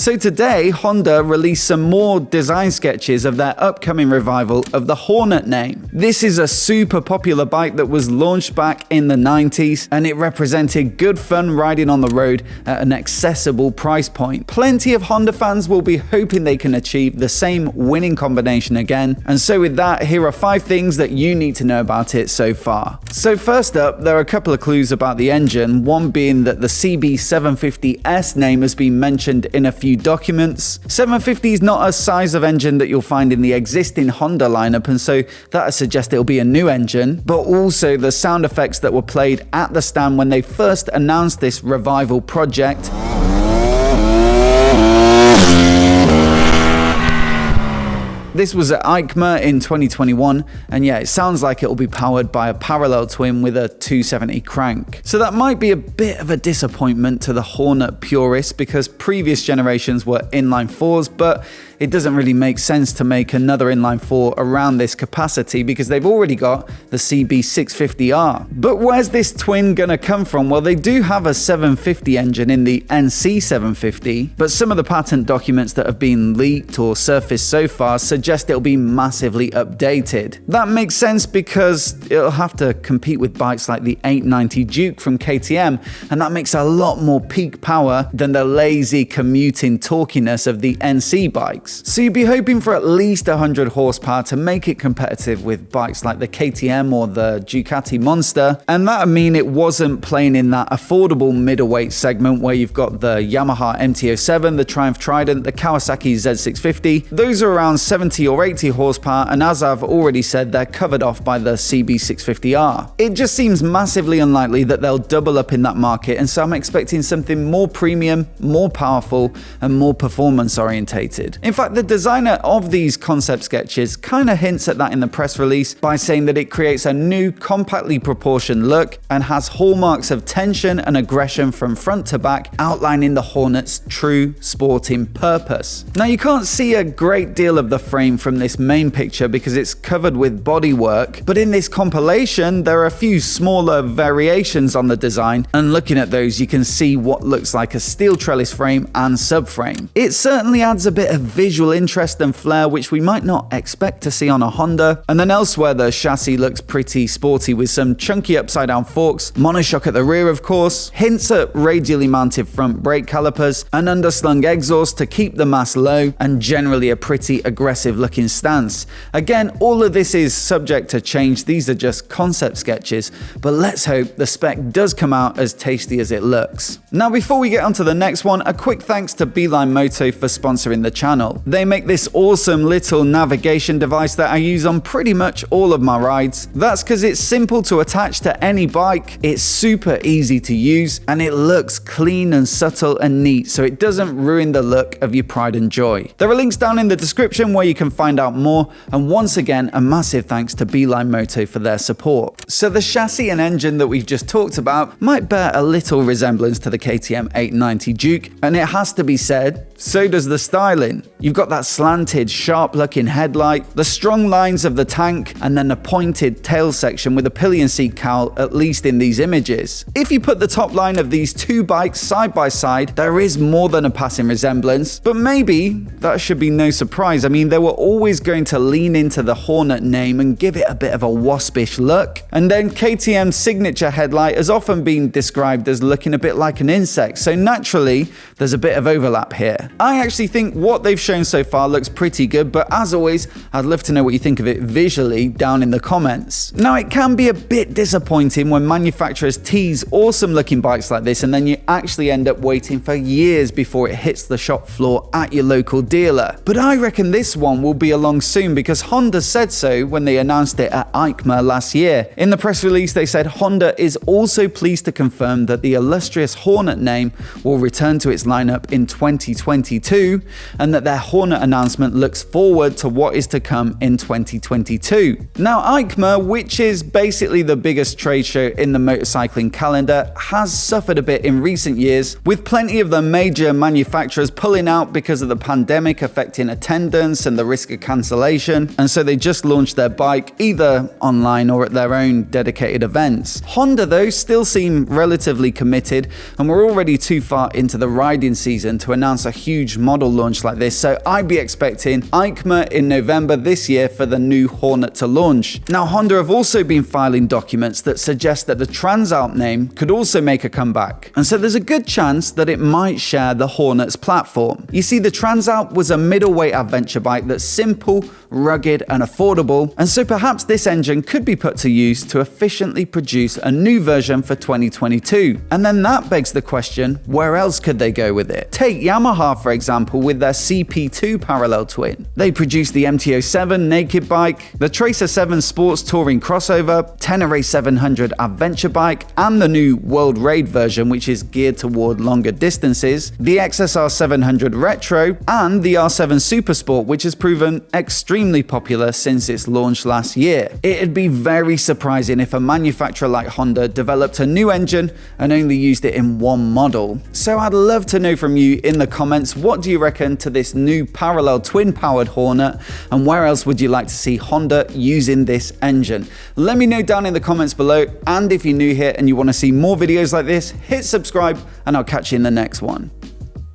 So today, Honda released some more design sketches of their upcoming revival of the Hornet name. This is a super popular bike that was launched back in the 90s, and it represented good fun riding on the road at an accessible price point. Plenty of Honda fans will be hoping they can achieve the same winning combination again, and so with that, here are 5 things that you need to know about it so far. So first up, there are a couple of clues about the engine, one being that the CB750S name has been mentioned in a few documents. 750 is not a size of engine that you'll find in the existing Honda lineup, and so that suggests it'll be a new engine, but also the sound effects that were played at the stand when they first announced this revival project. This was at EICMA in 2021, and yeah, it sounds like it will be powered by a parallel twin with a 270 crank. So that might be a bit of a disappointment to the Hornet purists because previous generations were inline 4s, but it doesn't really make sense to make another inline 4 around this capacity because they've already got the CB650R. But where's this twin gonna come from? Well, they do have a 750 engine in the NC750, but some of the patent documents that have been leaked or surfaced so far suggest it'll be massively updated. That makes sense because it'll have to compete with bikes like the 890 Duke from KTM, and that makes a lot more peak power than the lazy commuting torquiness of the NC bikes. So you'd be hoping for at least 100 horsepower to make it competitive with bikes like the KTM or the Ducati Monster, and that would mean it wasn't playing in that affordable middleweight segment where you've got the Yamaha MT-07, the Triumph Trident, the Kawasaki Z650. Those are around 70 or 80 horsepower, and as I've already said, they're covered off by the CB650R. It just seems massively unlikely that they'll double up in that market, and so I'm expecting something more premium, more powerful, and more performance orientated. In fact, the designer of these concept sketches kind of hints at that in the press release by saying that it creates a new compactly proportioned look and has hallmarks of tension and aggression from front to back, outlining the Hornet's true sporting purpose. Now, you can't see a great deal of the frame from this main picture because it's covered with bodywork, but in this compilation there are a few smaller variations on the design, and looking at those you can see what looks like a steel trellis frame and subframe. It certainly adds a bit of visual interest and flair which we might not expect to see on a Honda. And then elsewhere the chassis looks pretty sporty with some chunky upside down forks, monoshock at the rear of course, hints at radially mounted front brake calipers, an underslung exhaust to keep the mass low, and generally a pretty aggressive looking stance. Again, all of this is subject to change, these are just concept sketches, but let's hope the spec does come out as tasty as it looks. Now before we get on to the next one, a quick thanks to Beeline Moto for sponsoring the channel. They make this awesome little navigation device that I use on pretty much all of my rides. That's because it's simple to attach to any bike, it's super easy to use, and it looks clean and subtle and neat so it doesn't ruin the look of your pride and joy. There are links down in the description where you can find out more, and once again a massive thanks to Beeline Moto for their support. So the chassis and engine that we've just talked about might bear a little resemblance to the KTM 890 Duke, and it has to be said, so does the styling. You've got that slanted, sharp-looking headlight, the strong lines of the tank, and then a pointed tail section with a pillion seat cowl, at least in these images. If you put the top line of these two bikes side by side, there is more than a passing resemblance, but maybe that should be no surprise. I mean, they were always going to lean into the Hornet name and give it a bit of a waspish look. And then KTM's signature headlight has often been described as looking a bit like an insect, so naturally there's a bit of overlap here. I actually think what they've shown so far looks pretty good, but as always, I'd love to know what you think of it visually down in the comments. Now, it can be a bit disappointing when manufacturers tease awesome looking bikes like this and then you actually end up waiting for years before it hits the shop floor at your local dealer. But I reckon this one will be along soon because Honda said so when they announced it at EICMA last year. In the press release, they said Honda is also pleased to confirm that the illustrious Hornet name will return to its lineup in 2022, and that their Hornet announcement looks forward to what is to come in 2022. Now, EICMA, which is basically the biggest trade show in the motorcycling calendar, has suffered a bit in recent years, with plenty of the major manufacturers pulling out because of the pandemic affecting attendance and the risk of cancellation, and so they just launched their bike either online or at their own dedicated events. Honda, though, still seem relatively committed, and we're already too far into the riding season to announce a huge model launch like this, so I'd be expecting EICMA in November this year for the new Hornet to launch. Now, Honda have also been filing documents that suggest that the Transalp name could also make a comeback, and so there's a good chance that it might share the Hornet's platform. You see, the Transalp was a middleweight adventure bike that's simple, rugged, and affordable, and so perhaps this engine could be put to use to efficiently produce a new version for 2022. And then that begs the question, where else could they go with it? Take Yamaha, for example, with their CP2 parallel twin. They produced the MT-07 naked bike, the Tracer 7 Sports Touring crossover, Tenere 700 adventure bike, and the new World Raid version, which is geared toward longer distances, the XSR 700 Retro, and the R7 Supersport, which has proven extremely popular since its launch last year. It'd be very surprising if a manufacturer like Honda developed a new engine and only used it in one model. So I'd love to know from you in the comments, what do you reckon to this new parallel twin-powered Hornet, and where else would you like to see Honda using this engine? Let me know down in the comments below, and if you're new here and you want to see more videos like this, hit subscribe, and I'll catch you in the next one.